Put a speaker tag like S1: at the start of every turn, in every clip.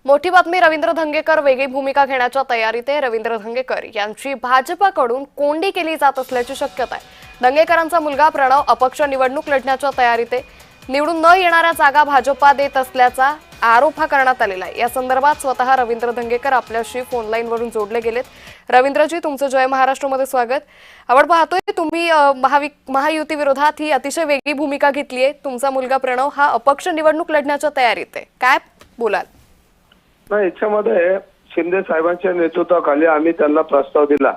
S1: मोठी बातमी रवींद्र धंगेकर वेगळी भूमिका घेण्याच्या तयारीत आहे। रवींद्र धंगेकर यांची भाजपाकडून कोंडी केली जात असल्याची शक्यता आहे। धंगेकरांचा मुलगा प्रणव अपक्ष निवडणूक लढण्याच्या तयारीत आहे। निवडून न येणाऱ्या जागा भाजपा देत असल्याचा आरोप करण्यात आलेला आहे। या संदर्भात स्वतः रवींद्र धंगेकर आपल्याशी फोन लाईन वरून जोडले गेलेत। रवींद्रजी, तुमचं जय महाराष्ट्र मध्ये स्वागत। आपण पाहतोय तुम्ही महायुती विरोधात ही अतिशय वेगळी भूमिका घेतली आहे। तुमचा मुलगा प्रणव हा अपक्ष निवडणूक लढण्याच्या तयारीत आहे, काय बोलाल?
S2: नाही, याच्यामध्ये शिंदे साहेबांच्या नेतृत्वाखाली आम्ही त्यांना प्रस्ताव दिला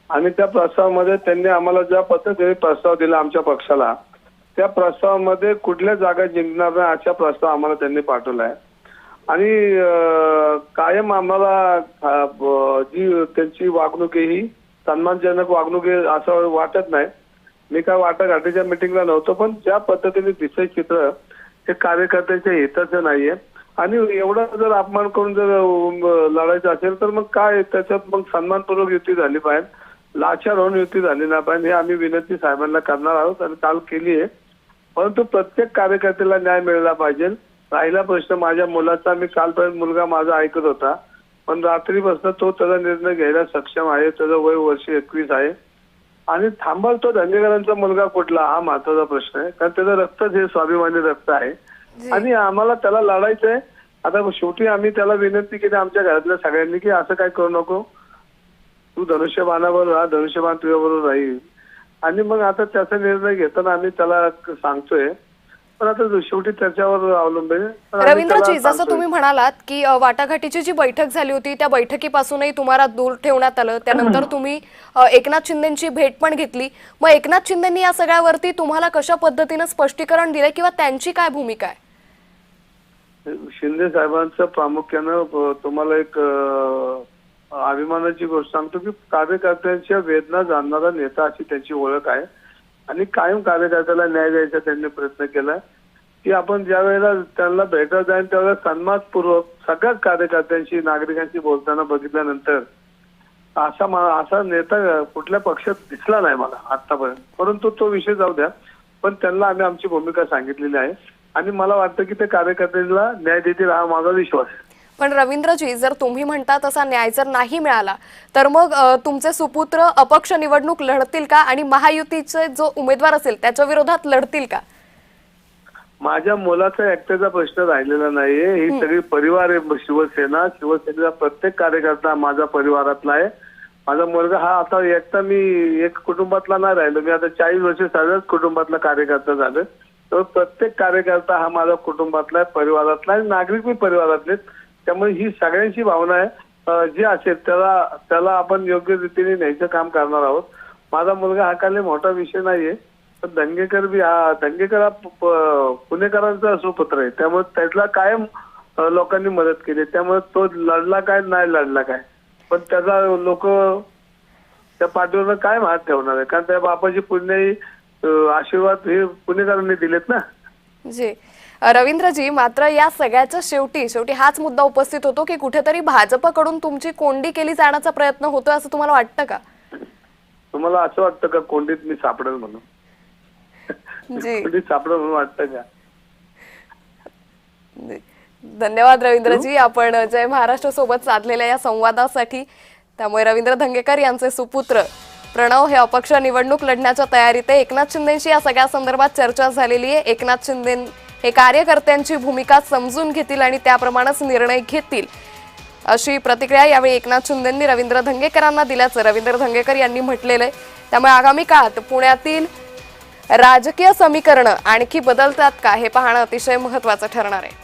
S2: आणि त्या प्रस्तावामध्ये त्यांनी आम्हाला ज्या पद्धतीने प्रस्ताव दिला आमच्या पक्षाला, त्या प्रस्तावामध्ये कुठल्या जागा जिंकणार नाही अशा प्रस्ताव आम्हाला त्यांनी पाठवलाय आणि कायम आम्हाला जी त्यांची वागणूक ही सन्मानजनक वागणूक आहे असं वाटत नाही। मी काय वाटाघाटीच्या मिटिंगला नव्हतो, पण ज्या पद्धतीने दिसतंय चित्र हे कार्यकर्त्यांच्या हिताचं नाहीये आणि एवढा जर अपमान करून जर लढायचं असेल तर मग काय त्याच्यात मग सन्मानपूर्वक युती झाली पाहिजे, लाचार होऊन युती झाली नाही पाहिजे। हे आम्ही विनंती साहेबांना करणार आहोत आणि काल केली आहे, परंतु प्रत्येक कार्यकर्त्याला न्याय मिळाला पाहिजे। राहिला प्रश्न माझ्या मुलाचा, मी कालपर्यंत मुलगा माझा ऐकत होता, पण रात्रीपासून तो त्याचा निर्णय घ्यायला सक्षम आहे। त्याचं वय वर्ष 21 आहे आणि थांबल तो धंगेकरांचा मुलगा कुठला हा महत्वाचा प्रश्न आहे, कारण त्याचं रक्तच हे स्वाभिमानी रक्त आहे आणि आम्हाला त्याला लढायचंय। आता शेवटी आम्ही त्याला विनंती केली आमच्या घरातल्या सगळ्यांनी की असं काय करू नको, तू धनुष्यबाणावर राहा, धनुष्यबाण तुझ्याबरोबर राहील आणि मग आता त्याचा निर्णय घेताना आम्ही त्याला सांगतोय, पण आता शेवटी त्याच्यावर अवलंबून आहे।
S1: रवींद्रजी, जसं तुम्ही म्हणालात की वाटाघाटीची जी बैठक झाली होती त्या बैठकीपासूनही तुम्हाला दूर ठेवण्यात आलं, त्यानंतर तुम्ही एकनाथ शिंदेंची भेट पण घेतली, मग एकनाथ शिंदेंनी या सगळ्यावरती तुम्हाला कशा पद्धतीने स्पष्टीकरण दिले किंवा त्यांची काय भूमिका आहे?
S2: शिंदे साहेबांचं प्रामुख्यानं तुम्हाला एक अभिमानाची गोष्ट सांगतो की कार्यकर्त्यांच्या वेदना जाणणारा नेता अशी त्यांची ओळख आहे आणि कायम कार्यकर्त्याला न्याय द्यायचा त्यांनी प्रयत्न केलाय की आपण ज्या वेळेला त्यांना भेटत जाईल त्यावेळेला सन्मानपूर्वक सगळ्याच कार्यकर्त्यांशी नागरिकांशी बोलताना बघितल्यानंतर असा नेता कुठल्या पक्षात दिसला नाही मला आतापर्यंत, परंतु तो विषय जाऊ द्या, पण त्यांना आम्ही आमची भूमिका सांगितलेली आहे आणि मला वाटतं की ते कार्यकर्त्यांना न्याय देतील हा माझा विश्वास आहे।
S1: पण रवींद्रजी, जर तुम्ही म्हणता तसा न्याय जर नाही मिळाला तर मग तुमचे सुपुत्र अपक्ष निवडणूक लढतील का आणि महायुतीचे जो उमेदवार असेल त्याच्या विरोधात लढतील का?
S2: माझ्या मुलाचा एकट्याचा प्रश्न राहिलेला नाहीये, ही सगळी परिवार आहे। शिवसेनेचा प्रत्येक कार्यकर्ता माझा परिवारातला आहे। माझा मुलगा हा आता एकटा, मी एक कुटुंबातला नाही राहिलो, मी आता 40 वर्ष सगळ्याच कुटुंबातला कार्यकर्ता झालो, तर प्रत्येक कार्यकर्ता हा माझा कुटुंबातला आहे, परिवारातला आहे, नागरिक मी परिवारातले। त्यामुळे ही सगळ्यांची भावना आहे, जे असेल त्याला आपण योग्य रीतीने न्यायचं काम करणार आहोत। माझा मुलगा हा काही मोठा विषय नाहीये, पण धंगेकर हा पुणेकरांचा सुपुत्र आहे, त्यामुळे त्याला कायम लोकांनी मदत केली, त्यामुळे तो लढला काय नाही लढला काय, पण त्याचा लोक त्या पाठीवर कायम हात ठेवणार आहे, कारण त्या बापाची पुण्य आशीर्वाद हे पुणेकरांनी दिलेत ना।
S1: जी रवींद्रजी, मात्र या सगळ्याच्या शेवटी हाच मुद्दा उपस्थित होतो की कुठेतरी भाजपकडून तुमची कोंडी केली जाण्याचा प्रयत्न होतोय असं तुम्हाला वाटतं का?
S2: तुम्हाला असं वाटतं का कोंडीत मी सापडेल म्हणून? कोंडीत सापडेल म्हणून वाटतं का?
S1: धन्यवाद रवींद्रजी, आपण जय महाराष्ट्र सोबत साधलेल्या या संवादासाठी। त्यामुळे रवींद्र धंगेकर यांचे सुपुत्र प्रणव हे अपक्ष निवडणूक लढण्याच्या तयारीत आहे। एकनाथ शिंदेंशी या सगळ्या संदर्भात चर्चा झालेली आहे। एकनाथ शिंदे हे कार्यकर्त्यांची भूमिका समजून घेतील आणि त्याप्रमाणेच निर्णय घेतील अशी प्रतिक्रिया यावेळी एकनाथ शिंदेंनी रवींद्र धंगेकरांना दिल्याचं रवींद्र धंगेकर यांनी म्हटलेलं आहे। त्यामुळे आगामी काळात पुण्यातील राजकीय समीकरणं आणखी बदलतात का हे पाहणं अतिशय महत्त्वाचं ठरणार आहे।